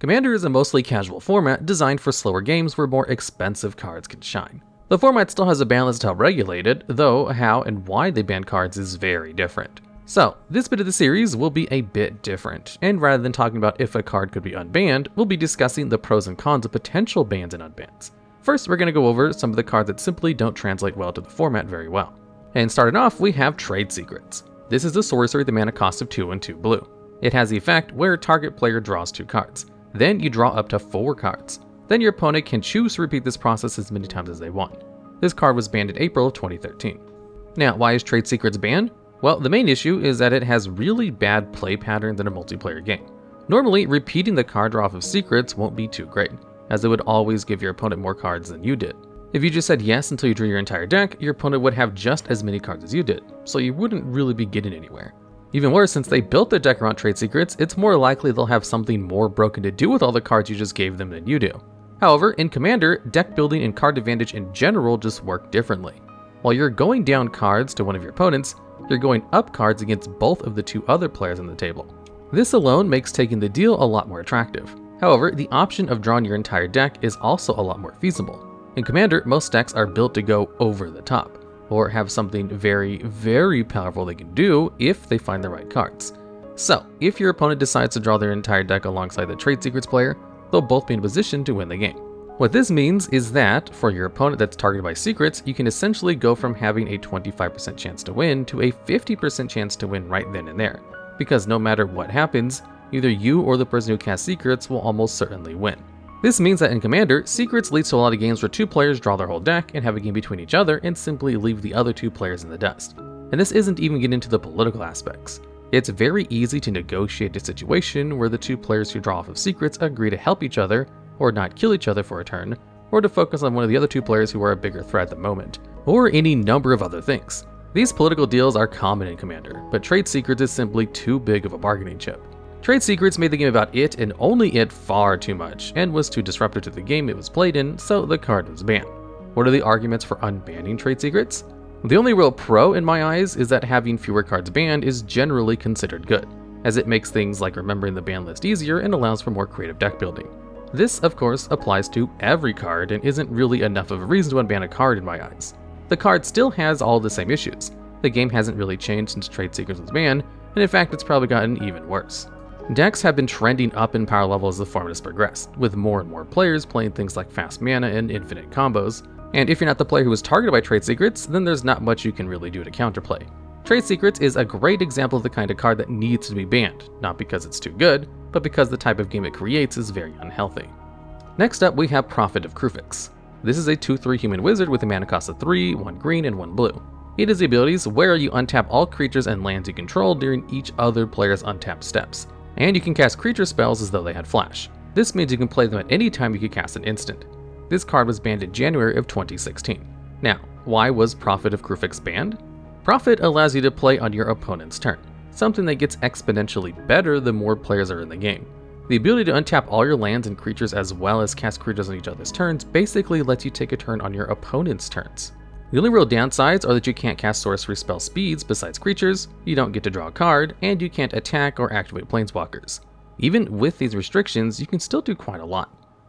Commander is a mostly casual format designed for slower games where more expensive cards can shine. The format still has a ban list to help regulate it, though how and why they ban cards is very different. So, this bit of the series will be a bit different, and rather than talking about if a card could be unbanned, we'll be discussing the pros and cons of potential bans and unbans. First, we're going to go over some of the cards that simply don't translate well to the format very well. And starting off, we have Trade Secrets. This is a sorcery with a mana cost of 2 and 2 blue. It has the effect where target player draws 2 cards. Then you draw up to 4 cards. Then your opponent can choose to repeat this process as many times as they want. This card was banned in April of 2013. Now, why is Trade Secrets banned? Well, the main issue is that it has really bad play patterns in a multiplayer game. Normally, repeating the card draw off of secrets won't be too great, as it would always give your opponent more cards than you did. If you just said yes until you drew your entire deck, your opponent would have just as many cards as you did, so you wouldn't really be getting anywhere. Even worse, since they built their deck around Trade Secrets, it's more likely they'll have something more broken to do with all the cards you just gave them than you do. However, in Commander, deck building and card advantage in general just work differently. While you're going down cards to one of your opponents, you're going up cards against both of the 2 other players on the table. This alone makes taking the deal a lot more attractive. However, the option of drawing your entire deck is also a lot more feasible. In Commander, most decks are built to go over the top, or have something very, very powerful they can do if they find the right cards. So, if your opponent decides to draw their entire deck alongside the Trade Secrets player, they'll both be in a position to win the game. What this means is that, for your opponent that's targeted by secrets, you can essentially go from having a 25% chance to win to a 50% chance to win right then and there, because no matter what happens, either you or the person who casts secrets will almost certainly win. This means that in Commander, secrets leads to a lot of games where 2 players draw their whole deck and have a game between each other and simply leave the other 2 players in the dust. And this isn't even getting into the political aspects. It's very easy to negotiate a situation where the 2 players who draw off of secrets agree to help each other, or not kill each other for a turn, or to focus on one of the other 2 players who are a bigger threat at the moment, or any number of other things. These political deals are common in Commander, but Trade Secrets is simply too big of a bargaining chip. Trade Secrets made the game about it and only it far too much, and was too disruptive to the game it was played in, so the card was banned. What are the arguments for unbanning Trade Secrets? The only real pro in my eyes is that having fewer cards banned is generally considered good, as it makes things like remembering the ban list easier and allows for more creative deck building. This, of course, applies to every card and isn't really enough of a reason to unban a card in my eyes. The card still has all the same issues. The game hasn't really changed since Trade Secrets was banned, and in fact it's probably gotten even worse. Decks have been trending up in power level as the format has progressed, with more and more players playing things like fast mana and infinite combos, and if you're not the player who was targeted by Trade Secrets, then there's not much you can really do to counterplay. Trade Secrets is a great example of the kind of card that needs to be banned, not because it's too good, but because the type of game it creates is very unhealthy. Next up, we have Prophet of Kruphix. This is a 2/3 human wizard with a mana cost of 3, 1 green, and 1 blue. It has the abilities where you untap all creatures and lands you control during each other player's untapped steps, and you can cast creature spells as though they had flash. This means you can play them at any time you can cast an instant. This card was banned in January of 2016. Now, why was Prophet of Kruphix banned? Prophet allows you to play on your opponent's turn, something that gets exponentially better the more players are in the game. The ability to untap all your lands and creatures as well as cast creatures on each other's turns basically lets you take a turn on your opponent's turns. The only real downsides are that you can't cast sorcery spell speeds besides creatures, you don't get to draw a card, and you can't attack or activate planeswalkers. Even with these restrictions, you can still do quite a lot.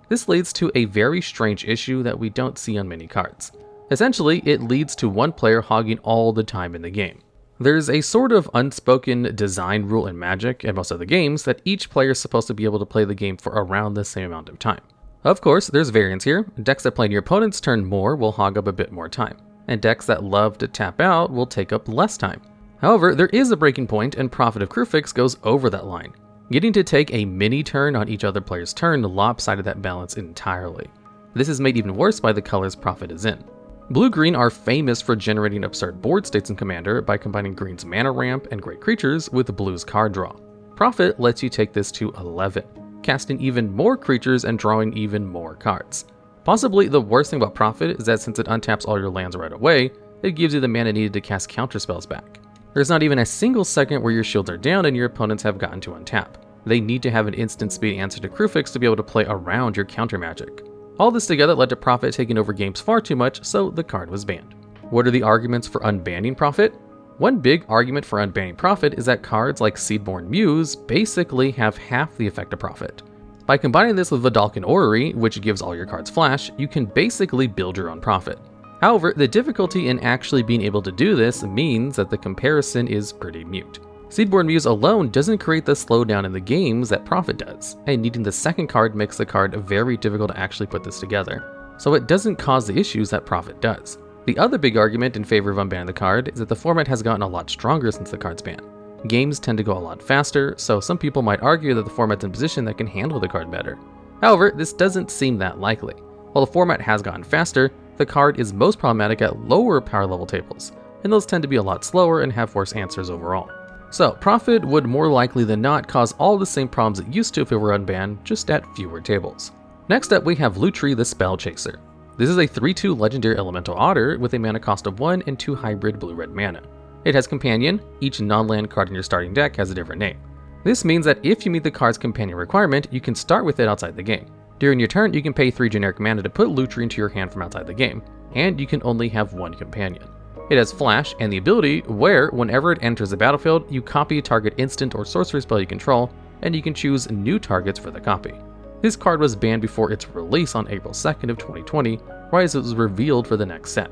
This leads to a very strange issue that we don't see on many cards. Essentially, it leads to one player hogging all the time in the game. There's a sort of unspoken design rule in Magic and most other games that each player is supposed to be able to play the game for around the same amount of time. Of course, there's variance here. Decks that play on your opponent's turn more will hog up a bit more time, and decks that love to tap out will take up less time. However, there is a breaking point, and Prophet of Kruphix goes over that line. Getting to take a mini turn on each other player's turn lopsided that balance entirely. This is made even worse by the colors Prophet is in. Blue-green are famous for generating absurd board states in Commander by combining green's mana ramp and great creatures with blue's card draw. Prophet lets you take this to 11, casting even more creatures and drawing even more cards. Possibly the worst thing about Prophet is that since it untaps all your lands right away, it gives you the mana needed to cast counterspells back. There's not even a single second where your shields are down and your opponents have gotten to untap. They need to have an instant speed answer to Kruphix to be able to play around your counter magic. All this together led to Prophet taking over games far too much, so the card was banned. What are the arguments for unbanning Prophet? One big argument for unbanning Prophet is that cards like Seedborn Muse basically have half the effect of Prophet. By combining this with Vidalcan Orrery, which gives all your cards flash, you can basically build your own Prophet. However, the difficulty in actually being able to do this means that the comparison is pretty mute. Seedborn Muse alone doesn't create the slowdown in the games that Prophet does, and needing the second card makes the card very difficult to actually put this together. So it doesn't cause the issues that Prophet does. The other big argument in favor of unbanning the card is that the format has gotten a lot stronger since the card's ban. Games tend to go a lot faster, so some people might argue that the format's in a position that can handle the card better. However, this doesn't seem that likely. While the format has gotten faster, the card is most problematic at lower power level tables, and those tend to be a lot slower and have worse answers overall. So, Prophet would more likely than not cause all the same problems it used to if it were unbanned, just at fewer tables. Next up we have Lutri the Spellchaser. This is a 3/2 legendary elemental otter with a mana cost of 1 and 2 hybrid blue-red mana. It has Companion. Each non-land card in your starting deck has a different name. This means that if you meet the card's Companion requirement, you can start with it outside the game. During your turn, you can pay 3 generic mana to put Lutri into your hand from outside the game, and you can only have 1 Companion. It has Flash and the ability where, whenever it enters the battlefield, you copy a target instant or sorcery spell you control, and you can choose new targets for the copy. This card was banned before its release on April 2nd of 2020, right as it was revealed for the next set.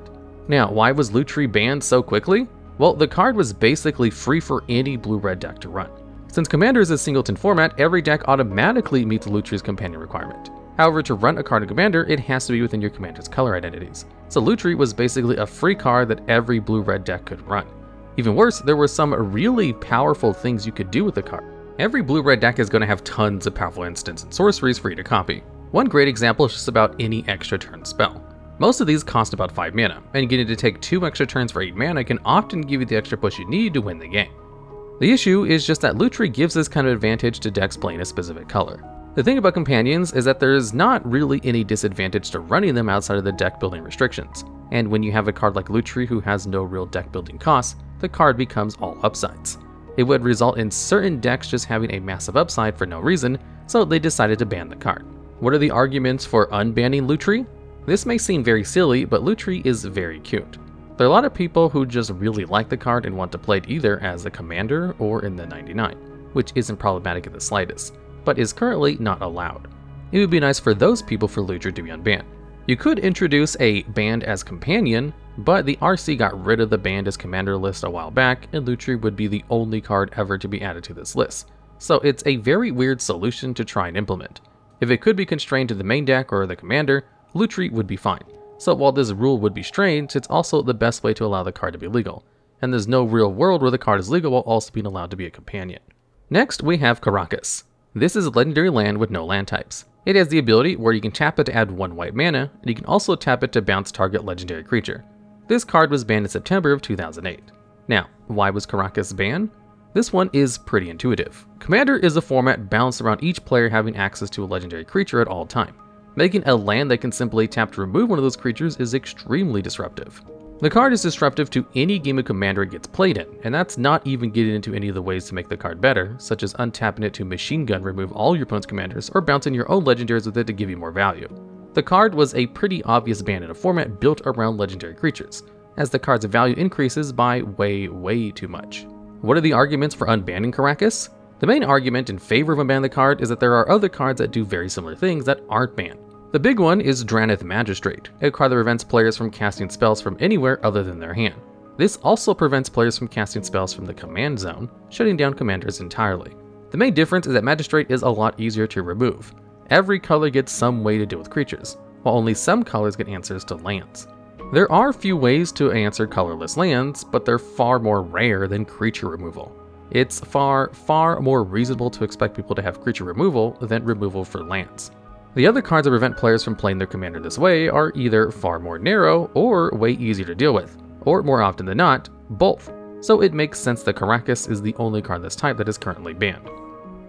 Now, why was Lutri banned so quickly? Well, the card was basically free for any blue-red deck to run. Since Commander is a singleton format, every deck automatically meets Lutri's Companion requirement. However, to run a card in Commander, it has to be within your Commander's color identities. So Lutri was basically a free card that every blue-red deck could run. Even worse, there were some really powerful things you could do with the card. Every blue-red deck is going to have tons of powerful instants and sorceries for you to copy. One great example is just about any extra turn spell. Most of these cost about 5 mana, and getting to take 2 extra turns for 8 mana can often give you the extra push you need to win the game. The issue is just that Lutri gives this kind of advantage to decks playing a specific color. The thing about companions is that there's not really any disadvantage to running them outside of the deck building restrictions, and when you have a card like Lutri who has no real deck building costs, the card becomes all upsides. It would result in certain decks just having a massive upside for no reason, so they decided to ban the card. What are the arguments for unbanning Lutri? This may seem very silly, but Lutri is very cute. There are a lot of people who just really like the card and want to play it either as a commander or in the 99, which isn't problematic in the slightest, but is currently not allowed. It would be nice for those people for Lutri to be unbanned. You could introduce a banned as companion, but the RC got rid of the banned as commander list a while back, and Lutri would be the only card ever to be added to this list. So it's a very weird solution to try and implement. If it could be constrained to the main deck or the commander, Lutri would be fine. So while this rule would be strange, it's also the best way to allow the card to be legal, and there's no real world where the card is legal while also being allowed to be a companion. Next, we have Karakas. This is a legendary land with no land types. It has the ability where you can tap it to add 1 white mana, and you can also tap it to bounce target legendary creature. This card was banned in September of 2008. Now, why was Karakas banned? This one is pretty intuitive. Commander is a format balanced around each player having access to a legendary creature at all time. Making a land that can simply tap to remove one of those creatures is extremely disruptive. The card is disruptive to any game of Commander it gets played in, and that's not even getting into any of the ways to make the card better, such as untapping it to machine gun remove all your opponent's commanders, or bouncing your own legendaries with it to give you more value. The card was a pretty obvious ban in a format built around legendary creatures, as the card's value increases by way too much. What are the arguments for unbanning Karakas? The main argument in favor of unbanning the card is that there are other cards that do very similar things that aren't banned. The big one is Draneth Magistrate, a card that prevents players from casting spells from anywhere other than their hand. This also prevents players from casting spells from the command zone, shutting down commanders entirely. The main difference is that Magistrate is a lot easier to remove. Every color gets some way to deal with creatures, while only some colors get answers to lands. There are few ways to answer colorless lands, but they're far more rare than creature removal. It's far more reasonable to expect people to have creature removal than removal for lands. The other cards that prevent players from playing their commander this way are either far more narrow or way easier to deal with, or more often than not, both. So it makes sense that Karakas is the only card of this type that is currently banned.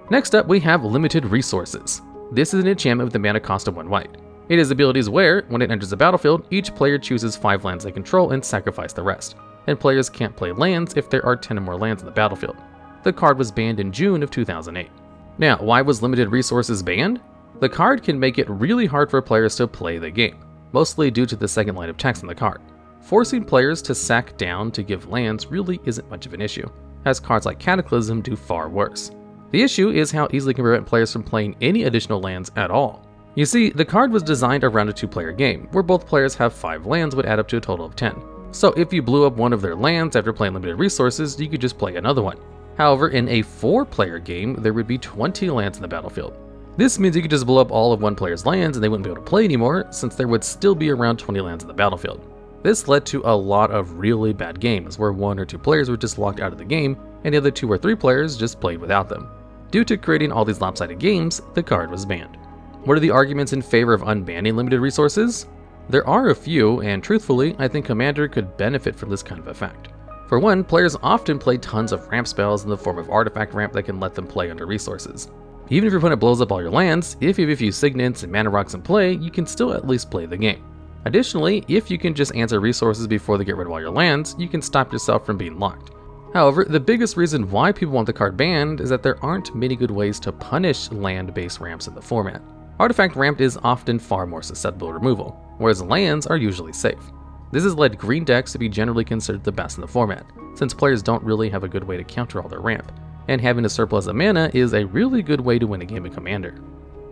Next up, we have Limited Resources. This is an enchantment with a mana cost of 1 white. It has abilities where, when it enters the battlefield, each player chooses 5 lands they control and sacrifice the rest, and players can't play lands if there are 10 or more lands in the battlefield. The card was banned in June of 2008. Now, why was Limited Resources banned? The card can make it really hard for players to play the game, mostly due to the second line of text on the card. Forcing players to sack down to give lands really isn't much of an issue, as cards like Cataclysm do far worse. The issue is how easily it can prevent players from playing any additional lands at all. You see, the card was designed around a 2-player game, where both players have 5 lands would add up to a total of 10. So if you blew up one of their lands after playing limited resources, you could just play another one. However, in a 4-player game, there would be 20 lands in the battlefield. This means you could just blow up all of one player's lands and they wouldn't be able to play anymore, since there would still be around 20 lands in the battlefield. This led to a lot of really bad games, where 1 or 2 players were just locked out of the game, and the other 2 or 3 players just played without them. Due to creating all these lopsided games, the card was banned. What are the arguments in favor of unbanning limited resources? There are a few, and truthfully, I think Commander could benefit from this kind of effect. For one, players often play tons of ramp spells in the form of artifact ramp that can let them play under resources. Even if your opponent blows up all your lands, if you have a few signets and mana rocks in play, you can still at least play the game. Additionally, if you can just answer resources before they get rid of all your lands, you can stop yourself from being locked. However, the biggest reason why people want the card banned is that there aren't many good ways to punish land-based ramps in the format. Artifact ramp is often far more susceptible to removal, whereas lands are usually safe. This has led green decks to be generally considered the best in the format, since players don't really have a good way to counter all their ramp, and having a surplus of mana is a really good way to win a game of Commander.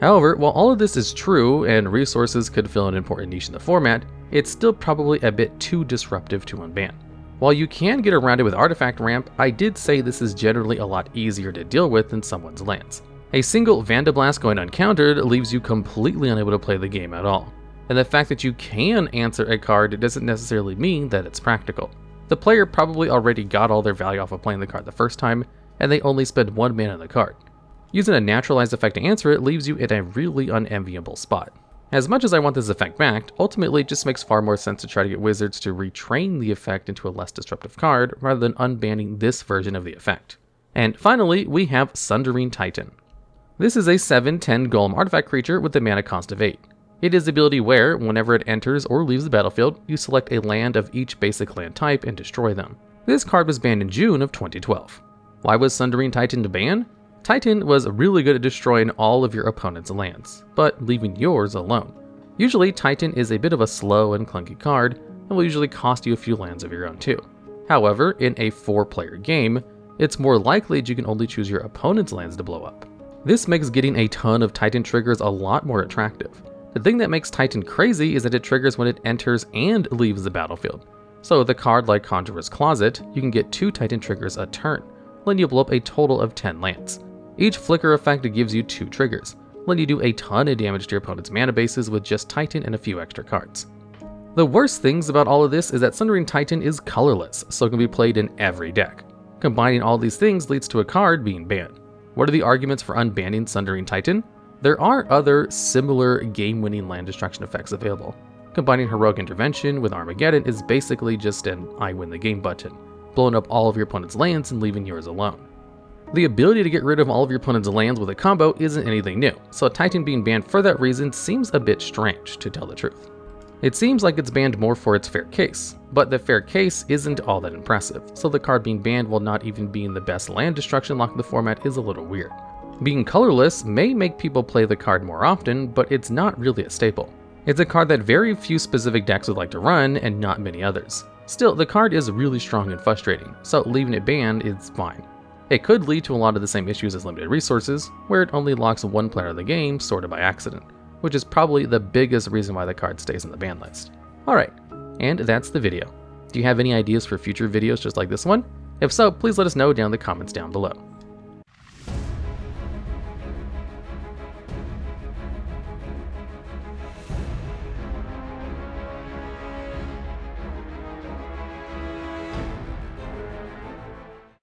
However, while all of this is true and resources could fill an important niche in the format, it's still probably a bit too disruptive to unban. While you can get around it with artifact ramp, I did say this is generally a lot easier to deal with than someone's lands. A single Vandablast going uncountered leaves you completely unable to play the game at all, and the fact that you can answer a card doesn't necessarily mean that it's practical. The player probably already got all their value off of playing the card the first time, and they only spend 1 mana on the card. Using a naturalized effect to answer it leaves you in a really unenviable spot. As much as I want this effect backed, ultimately it just makes far more sense to try to get Wizards to retrain the effect into a less disruptive card rather than unbanning this version of the effect. And finally, we have Sundering Titan. This is a 7/10 golem artifact creature with a mana cost of 8. It is the ability where, whenever it enters or leaves the battlefield, you select a land of each basic land type and destroy them. This card was banned in June of 2012. Why was Sundering Titan banned? Titan was really good at destroying all of your opponent's lands, but leaving yours alone. Usually, Titan is a bit of a slow and clunky card, and will usually cost you a few lands of your own too. However, in a 4-player game, it's more likely that you can only choose your opponent's lands to blow up. This makes getting a ton of Titan triggers a lot more attractive. The thing that makes Titan crazy is that it triggers when it enters and leaves the battlefield. So with a card like Conjurer's Closet, you can get 2 Titan triggers a turn, letting you blow up a total of 10 lands. Each flicker effect gives you 2 triggers, letting you do a ton of damage to your opponent's mana bases with just Titan and a few extra cards. The worst things about all of this is that Sundering Titan is colorless, so it can be played in every deck. Combining all these things leads to a card being banned. What are the arguments for unbanning Sundering Titan? There are other similar game-winning land destruction effects available. Combining Heroic Intervention with Armageddon is basically just an I win the game button, blowing up all of your opponent's lands and leaving yours alone. The ability to get rid of all of your opponent's lands with a combo isn't anything new, so Titan being banned for that reason seems a bit strange, to tell the truth. It seems like it's banned more for its fair case, but the fair case isn't all that impressive, so the card being banned while not even being the best land destruction lock in the format is a little weird. Being colorless may make people play the card more often, but it's not really a staple. It's a card that very few specific decks would like to run, and not many others. Still, the card is really strong and frustrating, so leaving it banned is fine. It could lead to a lot of the same issues as limited resources, where it only locks 1 player of the game sorta by accident, which is probably the biggest reason why the card stays on the ban list. Alright, and that's the video. Do you have any ideas for future videos just like this one? If so, please let us know down in the comments down below.